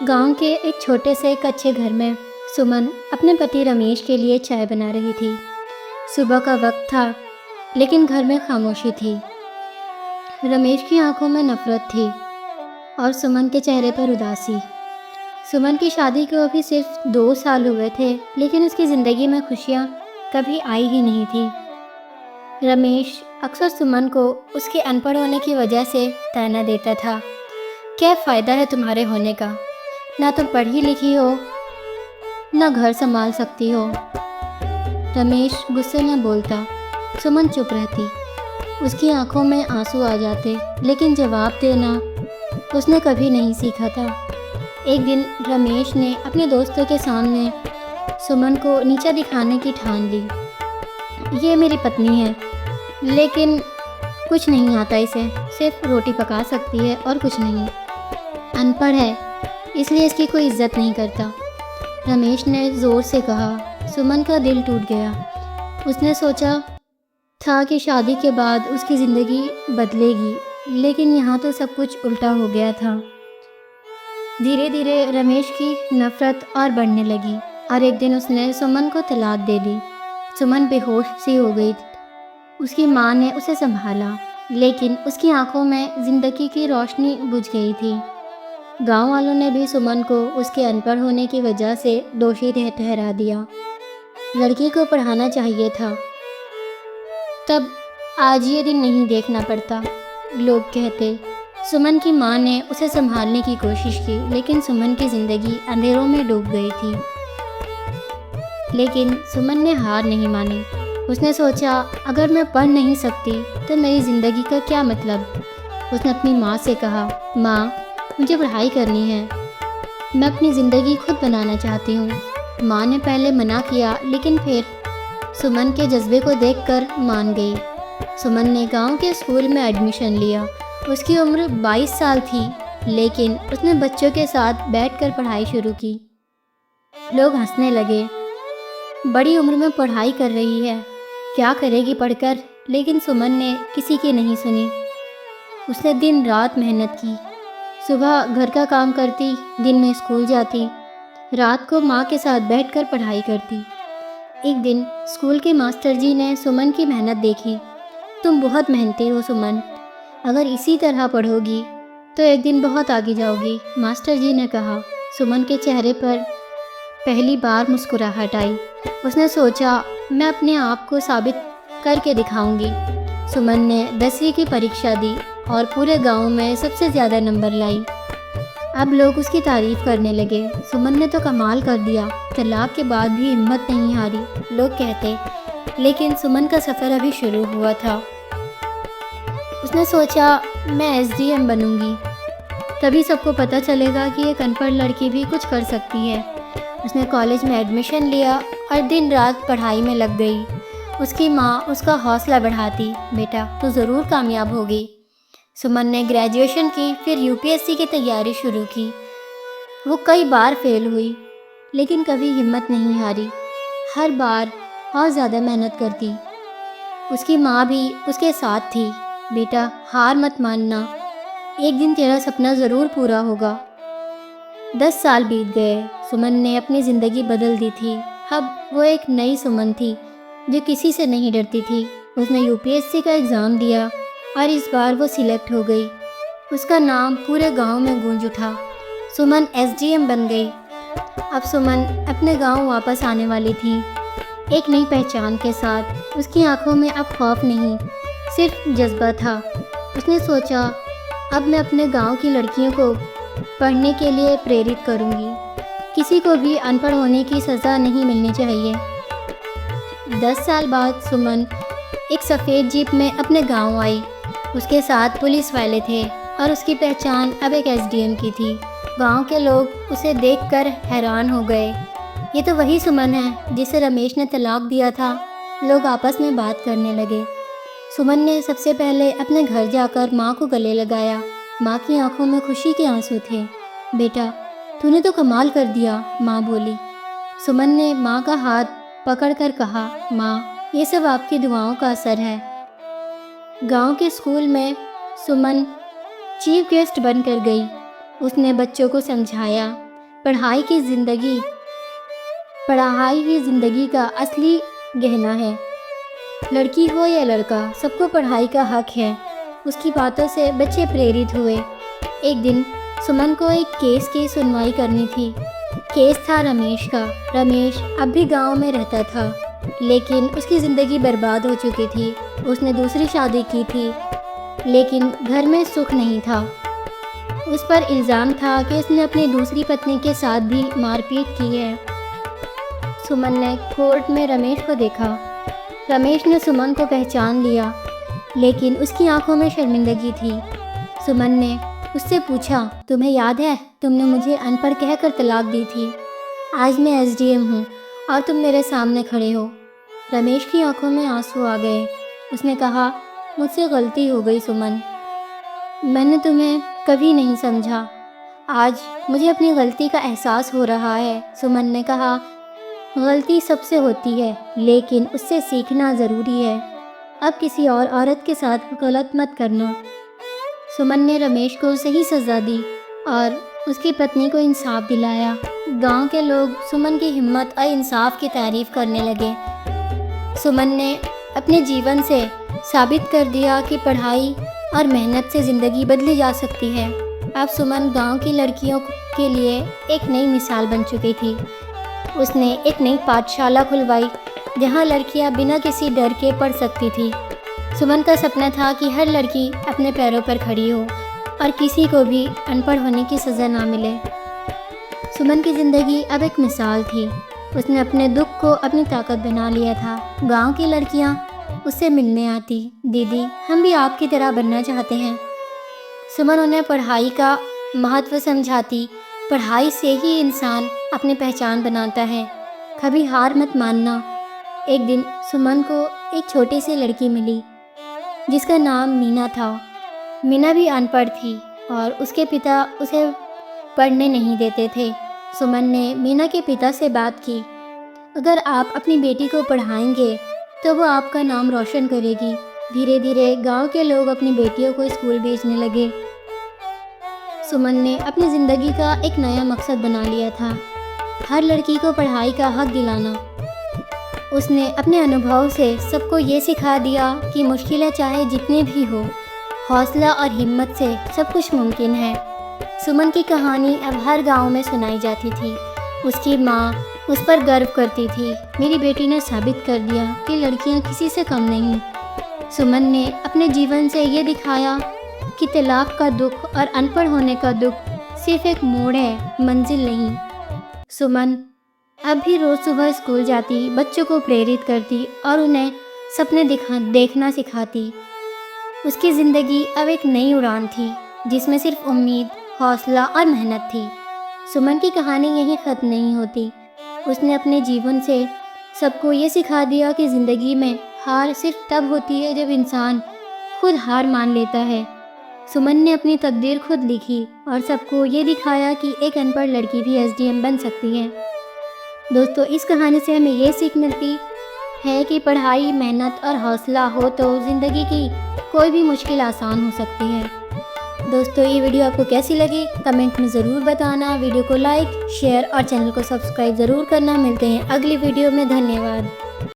गांव के एक छोटे से कच्चे घर में सुमन अपने पति रमेश के लिए चाय बना रही थी। सुबह का वक्त था, लेकिन घर में खामोशी थी। रमेश की आंखों में नफरत थी और सुमन के चेहरे पर उदासी। सुमन की शादी को अभी सिर्फ 2 साल हुए थे, लेकिन उसकी ज़िंदगी में खुशियाँ कभी आई ही नहीं थी। रमेश अक्सर सुमन को उसके अनपढ़ होने की वजह से ताना देता था। क्या फ़ायदा है तुम्हारे होने का? ना तुम पढ़ी लिखी हो, ना घर संभाल सकती हो। रमेश गुस्से में बोलता। सुमन चुप रहती। उसकी आंखों में आंसू आ जाते, लेकिन जवाब देना उसने कभी नहीं सीखा था। एक दिन रमेश ने अपने दोस्तों के सामने सुमन को नीचा दिखाने की ठान ली। ये मेरी पत्नी है, लेकिन कुछ नहीं आता इसे, सिर्फ रोटी पका सकती है और कुछ नहीं। अनपढ़ है, इसलिए इसकी कोई इज्जत नहीं करता, रमेश ने ज़ोर से कहा। सुमन का दिल टूट गया। उसने सोचा था कि शादी के बाद उसकी ज़िंदगी बदलेगी, लेकिन यहाँ तो सब कुछ उल्टा हो गया था। धीरे धीरे रमेश की नफ़रत और बढ़ने लगी और एक दिन उसने सुमन को तलाक दे दी। सुमन बेहोश सी हो गई। उसकी माँ ने उसे संभाला, लेकिन उसकी आंखों में ज़िंदगी की रोशनी बुझ गई थी। गांव वालों ने भी सुमन को उसके अनपढ़ होने की वजह से दोषी ठहरा दिया। लड़की को पढ़ाना चाहिए था, तब आज ये दिन नहीं देखना पड़ता, लोग कहते। सुमन की माँ ने उसे संभालने की कोशिश की, लेकिन सुमन की ज़िंदगी अंधेरों में डूब गई थी। लेकिन सुमन ने हार नहीं मानी। उसने सोचा, अगर मैं पढ़ नहीं सकती तो मेरी ज़िंदगी का क्या मतलब। उसने अपनी माँ से कहा, माँ, मुझे पढ़ाई करनी है, मैं अपनी ज़िंदगी खुद बनाना चाहती हूँ। माँ ने पहले मना किया, लेकिन फिर सुमन के जज्बे को देखकर मान गई। सुमन ने गांव के स्कूल में एडमिशन लिया। उसकी उम्र 22 साल थी, लेकिन उसने बच्चों के साथ बैठकर पढ़ाई शुरू की। लोग हंसने लगे। बड़ी उम्र में पढ़ाई कर रही है, क्या करेगी पढ़कर? लेकिन सुमन ने किसी की नहीं सुनी। उसने दिन रात मेहनत की। सुबह घर का काम करती, दिन में स्कूल जाती, रात को माँ के साथ बैठकर पढ़ाई करती। एक दिन स्कूल के मास्टर जी ने सुमन की मेहनत देखी। तुम बहुत मेहनती हो सुमन, अगर इसी तरह पढ़ोगी तो एक दिन बहुत आगे जाओगी, मास्टर जी ने कहा। सुमन के चेहरे पर पहली बार मुस्कुराहट आई। उसने सोचा, मैं अपने आप को साबित करके दिखाऊंगी। सुमन ने 10वीं की परीक्षा दी और पूरे गांव में सबसे ज़्यादा नंबर लाई। अब लोग उसकी तारीफ़ करने लगे। सुमन ने तो कमाल कर दिया, तलाक के बाद भी हिम्मत नहीं हारी, लोग कहते। लेकिन सुमन का सफ़र अभी शुरू हुआ था। उसने सोचा, मैं SDM बनूंगी, तभी सबको पता चलेगा कि एक अनपढ़ लड़की भी कुछ कर सकती है। उसने कॉलेज में एडमिशन लिया और दिन रात पढ़ाई में लग गई। उसकी माँ उसका हौसला बढ़ाती, बेटा तो ज़रूर कामयाब होगी। सुमन ने ग्रेजुएशन की, फिर UPSC की तैयारी शुरू की। वो कई बार फेल हुई, लेकिन कभी हिम्मत नहीं हारी, हर बार और ज़्यादा मेहनत करती। उसकी माँ भी उसके साथ थी, बेटा हार मत मानना, एक दिन तेरा सपना ज़रूर पूरा होगा। 10 साल बीत गए। सुमन ने अपनी ज़िंदगी बदल दी थी। अब वो एक नई सुमन थी, जो किसी से नहीं डरती थी। उसने UPSC का एग्ज़ाम दिया और इस बार वो सिलेक्ट हो गई। उसका नाम पूरे गांव में गूंज उठा। सुमन SDM बन गई। अब सुमन अपने गांव वापस आने वाली थी, एक नई पहचान के साथ। उसकी आंखों में अब खौफ नहीं, सिर्फ जज्बा था। उसने सोचा, अब मैं अपने गांव की लड़कियों को पढ़ने के लिए प्रेरित करूंगी। किसी को भी अनपढ़ होने की सज़ा नहीं मिलनी चाहिए। 10 साल बाद सुमन एक सफ़ेद जीप में अपने गांव आई। उसके साथ पुलिस वाले थे और उसकी पहचान अब एक SDM की थी। गांव के लोग उसे देखकर हैरान हो गए। ये तो वही सुमन है जिसे रमेश ने तलाक दिया था। लोग आपस में बात करने लगे। सुमन ने सबसे पहले अपने घर जाकर माँ को गले लगाया। माँ की आंखों में खुशी के आंसू थे। बेटा तूने तो कमाल कर दिया, माँ बोली। सुमन ने माँ का हाथ पकड़कर कहा, माँ ये सब आपकी दुआओं का असर है। गांव के स्कूल में सुमन चीफ गेस्ट बनकर गई। उसने बच्चों को समझाया, पढ़ाई की ज़िंदगी का असली गहना है। लड़की हो या लड़का, सबको पढ़ाई का हक है। उसकी बातों से बच्चे प्रेरित हुए। एक दिन सुमन को एक केस की सुनवाई करनी थी। केस था रमेश का। रमेश अब भी गांव में रहता था, लेकिन उसकी ज़िंदगी बर्बाद हो चुकी थी। उसने दूसरी शादी की थी, लेकिन घर में सुख नहीं था। उस पर इल्ज़ाम था कि उसने अपनी दूसरी पत्नी के साथ भी मारपीट की है। सुमन ने कोर्ट में रमेश को देखा। रमेश ने सुमन को पहचान लिया, लेकिन उसकी आंखों में शर्मिंदगी थी। सुमन ने उससे पूछा, तुम्हें याद है, तुमने मुझे अनपढ़ कहकर तलाक दी थी। आज मैं एसडीएम हूँ और तुम मेरे सामने खड़े हो। रमेश की आंखों में आंसू आ गए। उसने कहा, मुझसे गलती हो गई सुमन, मैंने तुम्हें कभी नहीं समझा। आज मुझे अपनी गलती का एहसास हो रहा है। सुमन ने कहा, गलती सबसे होती है, लेकिन उससे सीखना ज़रूरी है। अब किसी और औरत के साथ गलत मत करना। सुमन ने रमेश को सही सज़ा दी और उसकी पत्नी को इंसाफ दिलाया। गांव के लोग सुमन की हिम्मत और इंसाफ की तारीफ़ करने लगे। सुमन ने अपने जीवन से साबित कर दिया कि पढ़ाई और मेहनत से ज़िंदगी बदली जा सकती है। अब सुमन गांव की लड़कियों के लिए एक नई मिसाल बन चुकी थी। उसने एक नई पाठशाला खुलवाई, जहां लड़कियां बिना किसी डर के पढ़ सकती थी। सुमन का सपना था कि हर लड़की अपने पैरों पर खड़ी हो और किसी को भी अनपढ़ होने की सज़ा ना मिले। सुमन की ज़िंदगी अब एक मिसाल थी। उसने अपने दुख को अपनी ताकत बना लिया था। गांव की लड़कियां उससे मिलने आती, दीदी हम भी आपकी तरह बनना चाहते हैं। सुमन उन्हें पढ़ाई का महत्व समझाती। पढ़ाई से ही इंसान अपनी पहचान बनाता है, कभी हार मत मानना। एक दिन सुमन को एक छोटी सी लड़की मिली, जिसका नाम मीना था। मीना भी अनपढ़ थी और उसके पिता उसे पढ़ने नहीं देते थे। सुमन ने मीना के पिता से बात की, अगर आप अपनी बेटी को पढ़ाएंगे तो वो आपका नाम रोशन करेगी। धीरे धीरे गांव के लोग अपनी बेटियों को स्कूल भेजने लगे। सुमन ने अपनी ज़िंदगी का एक नया मकसद बना लिया था, हर लड़की को पढ़ाई का हक दिलाना। उसने अपने अनुभव से सबको ये सिखा दिया कि मुश्किलें चाहे जितनी भी हो, हौसला और हिम्मत से सब कुछ मुमकिन है। सुमन की कहानी अब हर गांव में सुनाई जाती थी। उसकी माँ उस पर गर्व करती थी, मेरी बेटी ने साबित कर दिया कि लड़कियां किसी से कम नहीं। सुमन ने अपने जीवन से ये दिखाया कि तलाक का दुख और अनपढ़ होने का दुख सिर्फ एक मोड़ है, मंजिल नहीं। सुमन अब भी रोज़ सुबह स्कूल जाती, बच्चों को प्रेरित करती और उन्हें सपने देखना सिखाती। उसकी ज़िंदगी अब एक नई उड़ान थी, जिसमें सिर्फ उम्मीद, हौसला और मेहनत थी। सुमन की कहानी यहीं ख़त्म नहीं होती। उसने अपने जीवन से सबको ये सिखा दिया कि ज़िंदगी में हार सिर्फ तब होती है जब इंसान खुद हार मान लेता है। सुमन ने अपनी तकदीर खुद लिखी और सबको ये दिखाया कि एक अनपढ़ लड़की भी एसडीएम बन सकती है। दोस्तों, इस कहानी से हमें ये सीख मिलती है कि पढ़ाई, मेहनत और हौसला हो तो ज़िंदगी की कोई भी मुश्किल आसान हो सकती है। दोस्तों, ये वीडियो आपको कैसी लगी कमेंट में ज़रूर बताना। वीडियो को लाइक, शेयर और चैनल को सब्सक्राइब ज़रूर करना। मिलते हैं अगली वीडियो में। धन्यवाद।